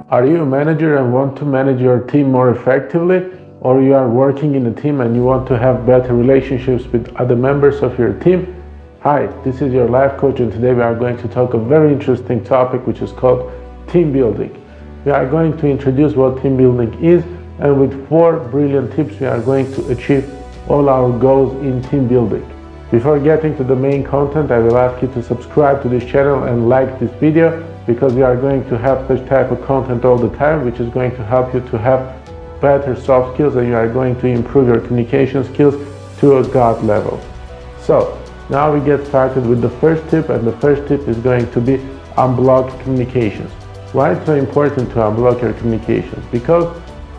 Are you a manager and want to manage your team more effectively? Or you are working in a team and you want to have better relationships with other members of your team? Hi, this is your life coach, and today we are going to talk a very interesting topic which is called team building. We are going to introduce what team building is, and with 4 brilliant tips we are going to achieve all our goals in team building. Before getting to the main content, I will ask you to subscribe to this channel and like this video, because we are going to have such type of content all the time, which is going to help you to have better soft skills, and you are going to improve your communication skills to a god level. So now we get started with the first tip, and the first tip is going to be unblock communications. Why it's so important to unblock your communications? Because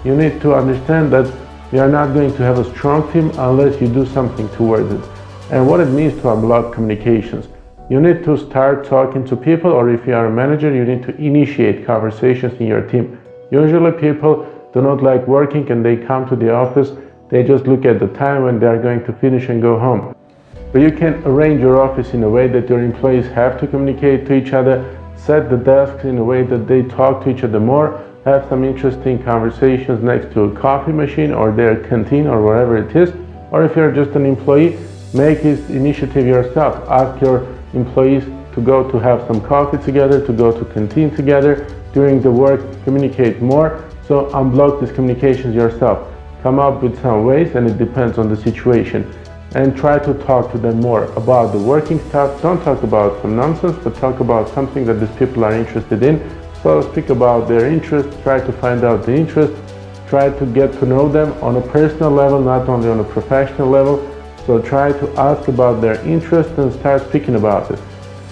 you need to understand that you are not going to have a strong team unless you do something towards it. And what it means to unblock communications: you need to start talking to people, or if you are a manager, you need to initiate conversations in your team. Usually people do not like working and they come to the office, they just look at the time when they are going to finish and go home. But you can arrange your office in a way that your employees have to communicate to each other, set the desks in a way that they talk to each other more, have some interesting conversations next to a coffee machine or their canteen or wherever it is. Or if you're just an employee, make this initiative yourself. Ask your employees to go to have some coffee together, to go to canteen together. During the work, communicate more. So unblock these communications yourself. Come up with some ways, and it depends on the situation. And try to talk to them more about the working stuff. Don't talk about some nonsense, but talk about something that these people are interested in. So speak about their interests, try to find out the interest, try to get to know them on a personal level, not only on a professional level. So try to ask about their interests and start speaking about it.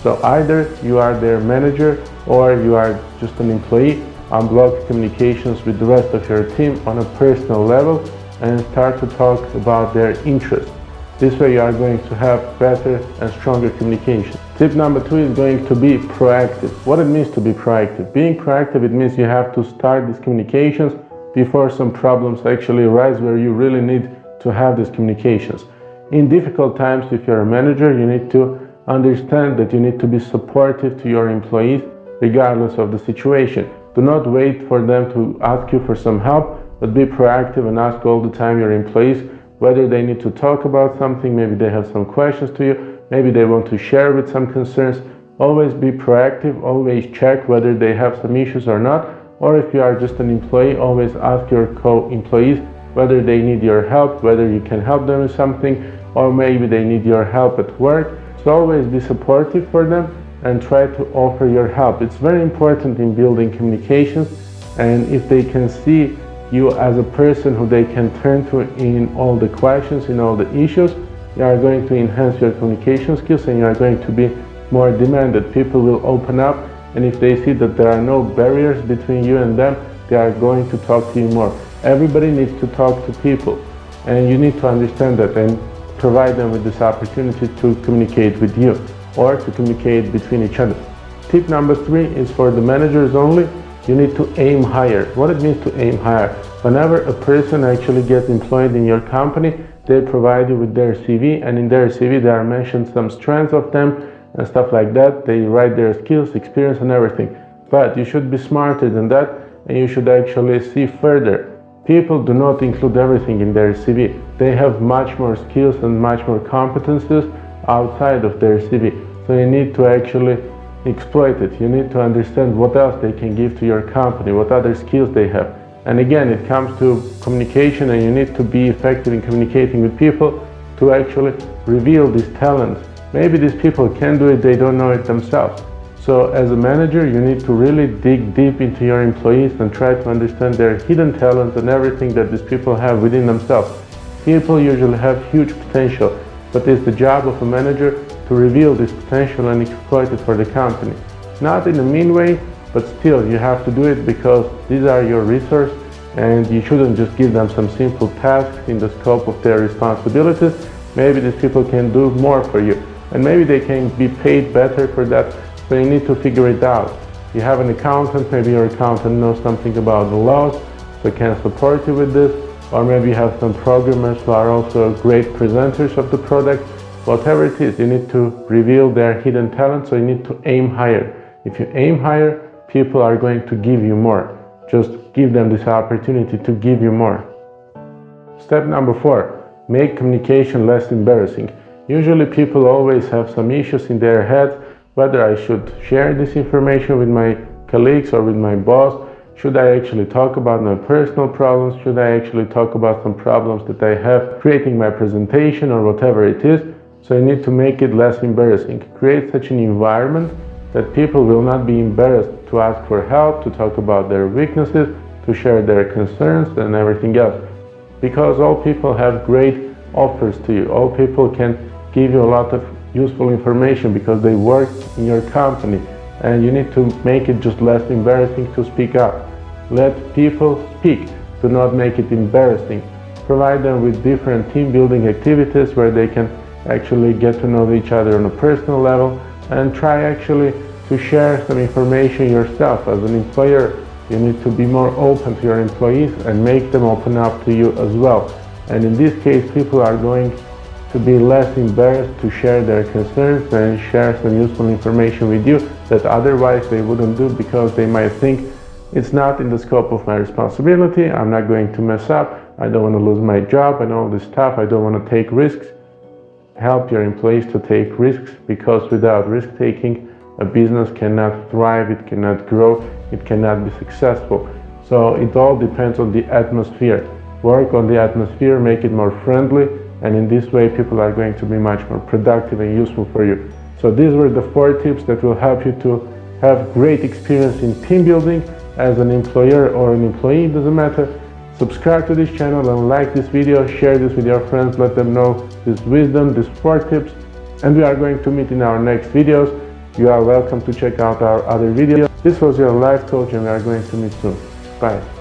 So either you are their manager or you are just an employee. Unblock communications with the rest of your team on a personal level and start to talk about their interests. This way you are going to have better and stronger communication. Tip number 2 is going to be proactive. What it means to be proactive? Being proactive, it means you have to start these communications before some problems actually arise where you really need to have these communications. In difficult times, if you're a manager, you need to understand that you need to be supportive to your employees regardless of the situation. Do not wait for them to ask you for some help, but be proactive and ask all the time your employees whether they need to talk about something. Maybe they have some questions to you, maybe they want to share with some concerns. Always be proactive, always check whether they have some issues or not. Or if you are just an employee, always ask your co-employees whether they need your help, whether you can help them with something, or maybe they need your help at work. So always be supportive for them and try to offer your help. It's very important in building communications, and if they can see you as a person who they can turn to in all the questions, in all the issues, you are going to enhance your communication skills and you are going to be more demanded. People will open up, and if they see that there are no barriers between you and them, they are going to talk to you more. Everybody needs to talk to people, and you need to understand that and provide them with this opportunity to communicate with you or to communicate between each other. Tip number 3 is for the managers only. You need to aim higher. What it means to aim higher: whenever a person actually gets employed in your company, they provide you with their CV, and in their CV there are mentioned some strengths of them and stuff like that. They write their skills, experience and everything. But you should be smarter than that, and you should actually see further. People do not include everything in their CV. They have much more skills and much more competences outside of their CV. So you need to actually exploit it. You need to understand what else they can give to your company, what other skills they have. And again, it comes to communication, and you need to be effective in communicating with people to actually reveal these talents. Maybe these people can do it, they don't know it themselves. So as a manager, you need to really dig deep into your employees and try to understand their hidden talents and everything that these people have within themselves. People usually have huge potential, but it's the job of a manager to reveal this potential and exploit it for the company. Not in a mean way, but still you have to do it because these are your resources, and you shouldn't just give them some simple tasks in the scope of their responsibilities. Maybe these people can do more for you, and maybe they can be paid better for that, so you need to figure it out. You have an accountant, maybe your accountant knows something about the laws, so can support you with this. Or maybe you have some programmers who are also great presenters of the product. Whatever it is, you need to reveal their hidden talent, so you need to aim higher. If you aim higher, people are going to give you more. just give them this opportunity to give you more. Step number 4, make communication less embarrassing. Usually people always have some issues in their heads, whether I should share this information with my colleagues or with my boss. Should I actually talk about my personal problems? Should I actually talk about some problems that I have creating my presentation or whatever it is? So you need to make it less embarrassing. Create such an environment that people will not be embarrassed to ask for help, to talk about their weaknesses, to share their concerns and everything else. Because all people have great offers to you. All people can give you a lot of useful information because they work in your company. And you need to make it just less embarrassing to speak up. Let people speak. Do not make it embarrassing. Provide them with different team building activities where they can actually get to know each other on a personal level, and try actually to share some information yourself. As an employer, you need to be more open to your employees and make them open up to you as well. And in this case, people are going to be less embarrassed to share their concerns and share some useful information with you that otherwise they wouldn't do, because they might think it's not in the scope of my responsibility, I'm not going to mess up, I don't want to lose my job and all this stuff, I don't want to take risks. Help your employees to take risks, because without risk taking, a business cannot thrive, it cannot grow, it cannot be successful. So it all depends on the atmosphere. Work on the atmosphere, make it more friendly, and in this way people are going to be much more productive and useful for you. So these were the 4 tips that will help you to have great experience in team building as an employer or an employee, it doesn't matter. Subscribe to this channel and like this video, share this with your friends, let them know this wisdom, these 4 tips, and we are going to meet in our next videos. You are welcome to check out our other videos. This was your life coach, and we are going to meet soon. Bye.